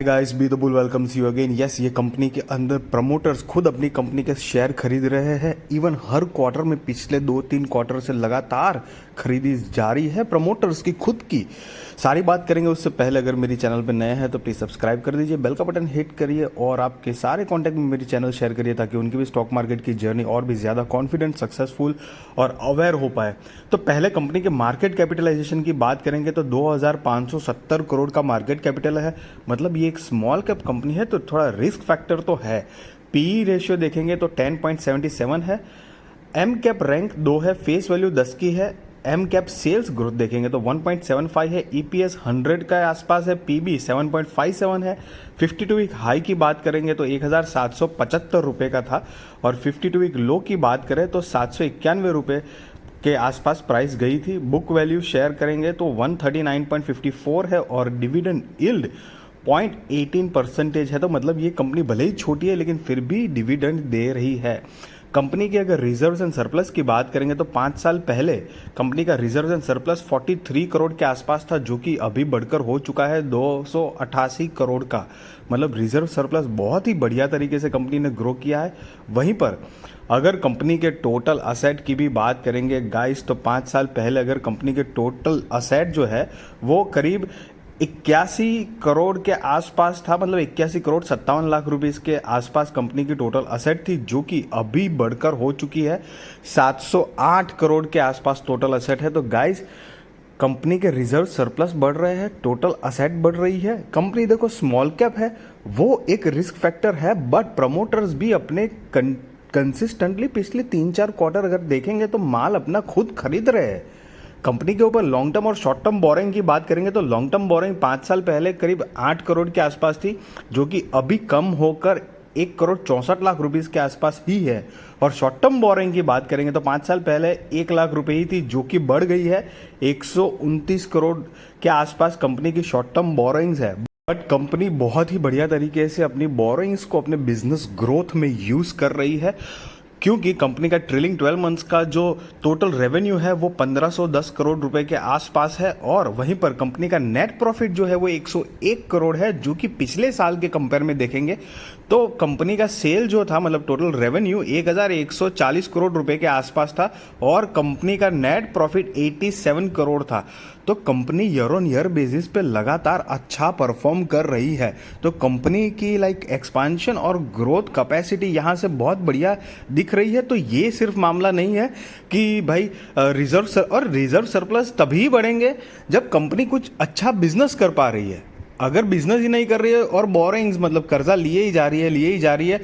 Guys be the bull welcomes you again. Yes, ये company के अंदर प्रमोटर्स खुद अपनी कंपनी के शेयर खरीद रहे हैं। इवन हर क्वार्टर में पिछले 2-3 क्वार्टर से लगातार खरीदी जारी है प्रमोटर्स की खुद की। सारी बात करेंगे, उससे पहले अगर मेरी चैनल पर नए हैं तो प्लीज़ सब्सक्राइब कर दीजिए, बेल का बटन हिट करिए और आपके सारे कॉन्टैक्ट में मेरी चैनल शेयर करिए ताकि उनकी भी स्टॉक मार्केट की जर्नी और भी ज़्यादा कॉन्फिडेंट, सक्सेसफुल और अवेयर हो पाए। तो पहले कंपनी के मार्केट कैपिटलाइजेशन की बात करेंगे तो 2570 करोड़ का मार्केट कैपिटल है। मतलब ये एक स्मॉल कैप कंपनी है तो थोड़ा रिस्क फैक्टर तो है। पी रेशियो देखेंगे तो 10.77 है। एम कैप रैंक 2 है, फेस वैल्यू 10 की है। एम कैप सेल्स ग्रोथ देखेंगे तो 1.75 है। ईपीएस 100 का आसपास है। पीबी 7.57 है। 52 वीक हाई की बात करेंगे तो 1775 रुपये का था और 52 वीक लो की बात करें तो 791 रुपये के आसपास प्राइस गई थी। बुक वैल्यू शेयर करेंगे तो 139.54 है और डिविडेंड यील्ड 0.18% है। तो मतलब ये कंपनी भले ही छोटी है लेकिन फिर भी डिविडेंड दे रही है। कंपनी की अगर रिजर्व्स एंड सरप्लस की बात करेंगे तो 5 साल पहले कंपनी का रिजर्व्स एंड सरप्लस 43 करोड़ के आसपास था, जो कि अभी बढ़कर हो चुका है 288 करोड़ का। मतलब रिजर्व सरप्लस बहुत ही बढ़िया तरीके से कंपनी ने ग्रो किया है। वहीं पर अगर कंपनी के टोटल असेट की भी बात करेंगे गाइस तो 5 साल पहले अगर कंपनी के टोटल असेट जो है वो करीब 81 करोड़ के आसपास था। मतलब 81 करोड़ 57 लाख रुपीस के आसपास कंपनी की टोटल असेट थी, जो कि अभी बढ़कर हो चुकी है 708 करोड़ के आसपास टोटल असेट है। तो गाइस कंपनी के रिजर्व सरप्लस बढ़ रहे हैं, टोटल असेट बढ़ रही है। कंपनी देखो स्मॉल कैप है, वो एक रिस्क फैक्टर है, बट प्रमोटर्स भी अपने कंसिस्टेंटली पिछले 3-4 क्वार्टर अगर देखेंगे तो माल अपना खुद खरीद रहे हैं। कंपनी के ऊपर लॉन्ग टर्म और शॉर्ट टर्म बोरिंग की बात करेंगे तो लॉन्ग टर्म बोरिंग 5 साल पहले करीब 8 करोड़ के आसपास थी, जो कि अभी कम होकर 1 करोड़ 64 लाख रुपीस के आसपास ही है। और शॉर्ट टर्म बोरिंग की बात करेंगे तो 5 साल पहले 1 लाख रुपए ही थी, जो कि बढ़ गई है 129 करोड़ के आसपास कंपनी की शॉर्ट टर्म बोरिंग्स है। बट कंपनी बहुत ही बढ़िया तरीके से अपनी बोरोइंग्स को अपने बिजनेस ग्रोथ में यूज कर रही है, क्योंकि कंपनी का ट्रेलिंग 12 मंथ्स का जो टोटल रेवेन्यू है वो 1510 करोड़ रुपए के आसपास है। और वहीं पर कंपनी का नेट प्रॉफिट जो है वो 101 करोड़ है, जो कि पिछले साल के कंपेयर में देखेंगे तो कंपनी का सेल जो था, मतलब टोटल रेवेन्यू 1140 करोड़ रुपए के आसपास था और कंपनी का नेट प्रॉफिट 87 करोड़ था। तो company year on year basis पे लगातार अच्छा परफॉर्म कर रही है। तो कंपनी की एक्सपांशन और ग्रोथ कैपेसिटी यहाँ से बहुत बढ़िया दिख रही है। तो ये सिर्फ मामला नहीं है कि भाई रिजर्व सरप्लस तभी बढ़ेंगे जब कंपनी कुछ अच्छा बिजनेस कर पा रही है। अगर बिजनेस ही नहीं कर रही है और बोरिंग्स मतलब कर्जा लिए ही जा रही है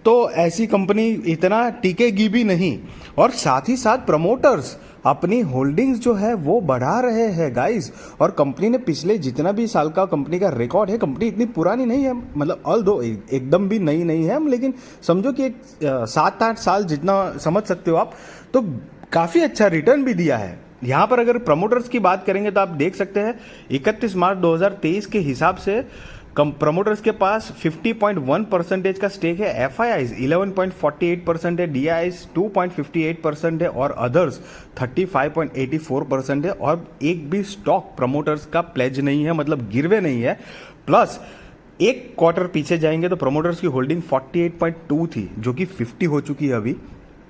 तो ऐसी कंपनी इतना टिकेगी भी नहीं। और साथ ही साथ प्रमोटर्स अपनी होल्डिंग्स जो है वो बढ़ा रहे हैं गाइस। और कंपनी ने पिछले जितना भी साल का कंपनी का रिकॉर्ड है, कंपनी इतनी पुरानी नहीं है, मतलब ऑल दो एकदम भी नई नहीं है, लेकिन समझो कि एक 7-8 साल जितना समझ सकते हो आप, तो काफ़ी अच्छा रिटर्न भी दिया है। यहाँ पर अगर प्रमोटर्स की बात करेंगे तो आप देख सकते हैं 31 मार्च 2023 के हिसाब से प्रमोटर्स के पास 50.1% का स्टेक है। एफ आई आईज 11.48% है, डी आई 2.58% है और अदर्स 35.84% है। और एक भी स्टॉक प्रमोटर्स का प्लेज नहीं है, मतलब गिरवे नहीं है। प्लस एक क्वार्टर पीछे जाएंगे तो प्रमोटर्स की होल्डिंग 48.2 थी, जो कि 50 हो चुकी है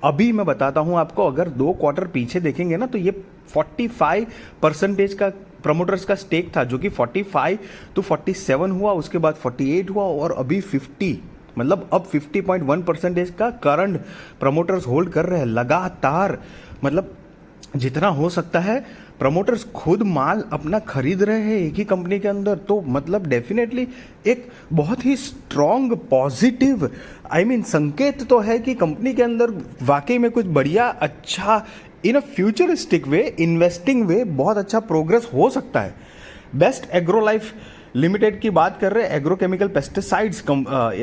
अभी मैं बताता हूं आपको। अगर 2 क्वार्टर पीछे देखेंगे ना तो ये 45% का प्रमोटर्स का स्टेक था, जो कि 45 to 47 हुआ, उसके बाद 48 हुआ और अभी 50, मतलब अब 50.1% का करंट प्रमोटर्स होल्ड कर रहे हैं लगातार। मतलब जितना हो सकता है प्रमोटर्स खुद माल अपना खरीद रहे हैं एक ही कंपनी के अंदर। तो मतलब डेफिनेटली एक बहुत ही स्ट्रॉन्ग पॉजिटिव संकेत तो है कि कंपनी के अंदर वाकई में कुछ बढ़िया अच्छा इन अ फ्यूचरिस्टिक वे, इन्वेस्टिंग वे बहुत अच्छा प्रोग्रेस हो सकता है। बेस्ट एग्रो लाइफ लिमिटेड की बात कर रहे हैं। एग्रोकेमिकल पेस्टिसाइड्स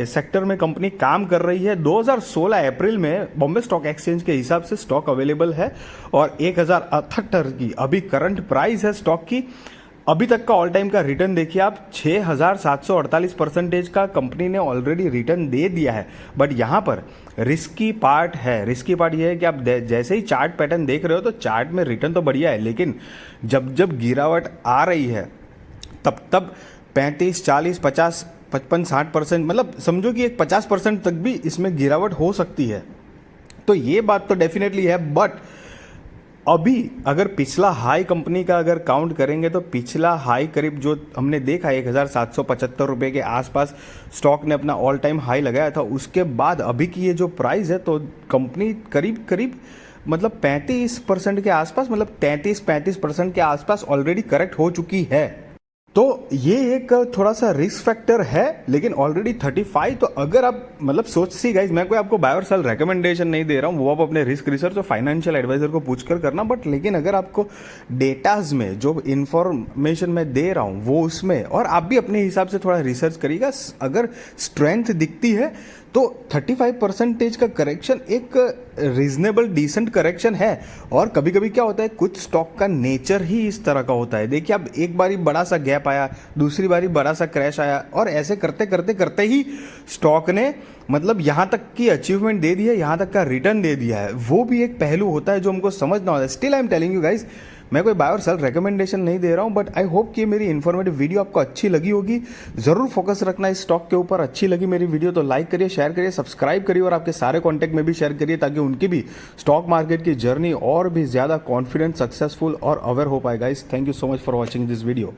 सेक्टर में कंपनी काम कर रही है। 2016 अप्रैल में बॉम्बे स्टॉक एक्सचेंज के हिसाब से स्टॉक अवेलेबल है और 1078 की अभी करंट प्राइस है स्टॉक की। अभी तक का ऑल टाइम का रिटर्न देखिए आप, 6748% का कंपनी ने ऑलरेडी रिटर्न दे दिया है। बट यहाँ पर रिस्की पार्ट है। रिस्की पार्ट ये है कि आप जैसे ही चार्ट पैटर्न देख रहे हो तो चार्ट में रिटर्न तो बढ़िया है, लेकिन जब जब गिरावट आ रही है तब 35, 40, 50 55-60%, मतलब समझो कि एक 50% तक भी इसमें गिरावट हो सकती है। तो ये बात तो डेफिनेटली है, बट अभी अगर पिछला हाई कंपनी का अगर काउंट करेंगे तो पिछला हाई करीब जो हमने देखा 1775 रुपये के आसपास स्टॉक ने अपना ऑल टाइम हाई लगाया था। उसके बाद अभी की ये जो प्राइस है तो कंपनी करीब करीब मतलब 35% के आसपास, मतलब 33-35% के आसपास ऑलरेडी करेक्ट हो चुकी है। तो ये एक थोड़ा सा रिस्क फैक्टर है, लेकिन ऑलरेडी 35। तो अगर आप मतलब सोच सी गाइज, मैं कोई आपको बाय और सेल रिकमेंडेशन नहीं दे रहा हूँ, वो आप अपने रिस्क रिसर्च और फाइनेंशियल एडवाइजर को पूछकर करना। बट लेकिन अगर आपको डेटाज में जो इन्फॉर्मेशन मैं दे रहा हूँ वो उसमें, और आप भी अपने हिसाब से थोड़ा रिसर्च करिएगा, अगर स्ट्रेंथ दिखती है तो 35% का करेक्शन एक रीजनेबल डिसेंट करेक्शन है। और कभी कभी क्या होता है, कुछ स्टॉक का नेचर ही इस तरह का होता है। देखिए अब एक बारी बड़ा सा गैप आया, दूसरी बारी बड़ा सा क्रैश आया, और ऐसे करते करते करते ही स्टॉक ने मतलब यहाँ तक की अचीवमेंट दे दी है, यहाँ तक का रिटर्न दे दिया है। वो भी एक पहलू होता है जो हमको समझना होता है। Still I am telling you guys, मैं कोई बाय और सेल रिकमेंडेशन नहीं दे रहा हूं, बट आई होप कि मेरी इन्फॉर्मेटिव वीडियो आपको अच्छी लगी होगी। जरूर फोकस रखना इस स्टॉक के ऊपर। अच्छी लगी मेरी वीडियो तो लाइक करिए, शेयर करिए, सब्सक्राइब करिए, और आपके सारे कॉन्टैक्ट में भी शेयर करिए ताकि उनकी भी स्टॉक मार्केट की जर्नी और भी ज़्यादा कॉन्फिडेंट, सक्सेसफुल और अवेयर हो पाएगा। Thank you so much for watching this video.